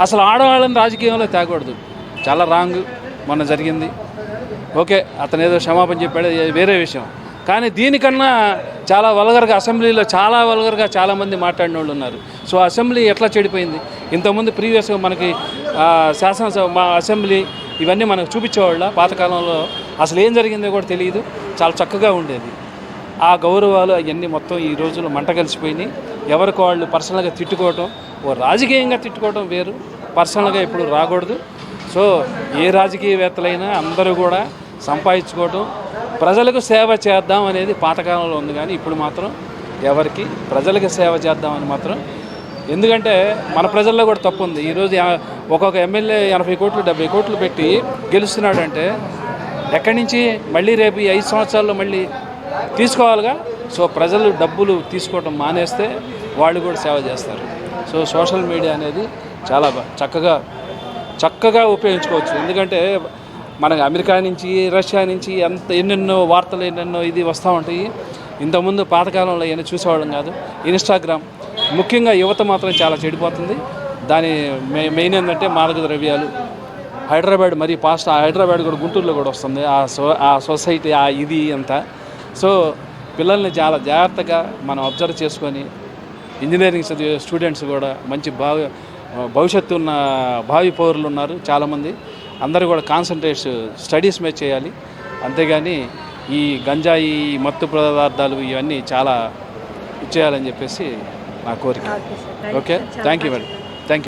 అసలు ఆడవాళ్ళని రాజకీయంలో తేకూడదు, చాలా రాంగ్. మొన్న జరిగింది, ఓకే అతను ఏదో క్షమాపణ చెప్పాడు, వేరే విషయం. కానీ దీనికన్నా చాలా వల్గర్గా అసెంబ్లీలో చాలా వల్గర్గా చాలామంది మాట్లాడిన వాళ్ళు ఉన్నారు. సో అసెంబ్లీ ఎట్లా చెడిపోయింది? ఇంతకుముందు ప్రీవియస్గా మనకి శాసనసభ మా అసెంబ్లీ ఇవన్నీ మనకు చూపించేవాళ్ళ పాతకాలంలో అసలు ఏం జరిగిందో కూడా తెలియదు, చాలా చక్కగా ఉండేది. ఆ గౌరవాలు అవన్నీ మొత్తం ఈ రోజుల్లో మంట కలిసిపోయినాయి. ఎవరికి వాళ్ళు పర్సనల్గా తిట్టుకోవటం, ఓ రాజకీయంగా తిట్టుకోవటం వేరు, పర్సనల్గా ఇప్పుడు రాకూడదు. సో ఏ రాజకీయవేత్తలైనా అందరూ కూడా సంపాదించుకోవటం, ప్రజలకు సేవ చేద్దాం అనేది పాతకాలంలో ఉంది. కానీ ఇప్పుడు మాత్రం ఎవరికి ప్రజలకు సేవ చేద్దామని మాత్రం, ఎందుకంటే మన ప్రజల్లో కూడా తప్పు ఉంది. ఈరోజు ఒక్కొక్క ఎమ్మెల్యే 80 కోట్లు 70 కోట్లు పెట్టి గెలుస్తున్నాడంటే ఎక్కడి నుంచి మళ్ళీ రేపు ఈ 5 సంవత్సరాల్లో మళ్ళీ తీసుకోవాలిగా. సో ప్రజలు డబ్బులు తీసుకోవటం మానేస్తే వాళ్ళు కూడా సేవ చేస్తారు. సో సోషల్ మీడియా అనేది చాలా చక్కగా ఉపయోగించుకోవచ్చు. ఎందుకంటే మనకు అమెరికా నుంచి రష్యా నుంచి ఎన్నెన్నో వార్తలు ఎన్నెన్నో ఇది వస్తూ ఉంటాయి. ఇంతకుముందు పాతకాలంలో ఏమైనా చూసేవాళ్ళం కాదు. ఇన్స్టాగ్రామ్ ముఖ్యంగా యువత మాత్రం చాలా చెడిపోతుంది. దాని మెయిన్ ఏంటంటే మాదక ద్రవ్యాలు. హైదరాబాద్ మరీ పాస్ట్, హైదరాబాద్ కూడా గుంటూరులో కూడా వస్తుంది ఆ సొసైటీ ఇది అంతా. సో పిల్లల్ని చాలా జాగ్రత్తగా మనం అబ్జర్వ్ చేసుకొని, ఇంజనీరింగ్ చదివే స్టూడెంట్స్ కూడా మంచి భవిష్యత్తు ఉన్న భావి పౌరులు ఉన్నారు చాలామంది. అందరూ కూడా కాన్సన్ట్రేట్ స్టడీస్ మీద చేయాలి. అంతేగాని ఈ గంజాయి మత్తు పదార్థాలు ఇవన్నీ చాలా ఇచ్చేయాలని చెప్పేసి నా కోరిక. Okay, thank you madam.